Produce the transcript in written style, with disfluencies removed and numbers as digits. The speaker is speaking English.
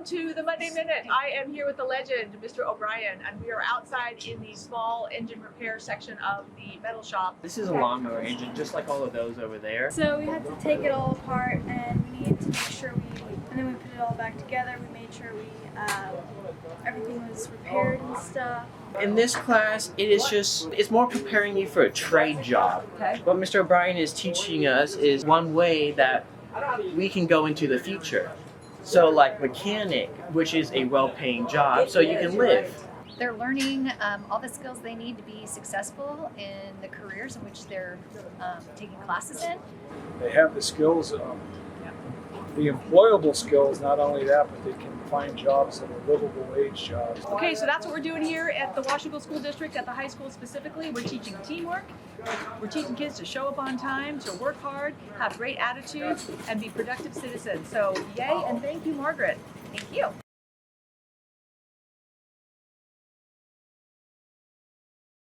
to the Monday Minute. I am here with the legend, Mr. O'Brien, and we are outside in the small engine repair section of the metal shop. This is a lawnmower engine, just like all of those over there. So we had to take it all apart, and we needed to make sure and then we put it all back together. We made sure everything was repaired and stuff. In this class, it's more preparing you for a trade job. Okay. What Mr. O'Brien is teaching us is one way that we can go into the future. So like mechanic, which is a well-paying job, so you can live. They're learning all the skills they need to be successful in the careers in which they're taking classes in. They have the skills, the employable skills, not only that, but they can find jobs that are livable wage jobs. Okay, so that's what we're doing here at the Washougal School District, at the high school specifically. We're teaching teamwork. We're teaching kids to show up on time, to work hard, have great attitudes, and be productive citizens. So yay, and thank you, Margaret. Thank you.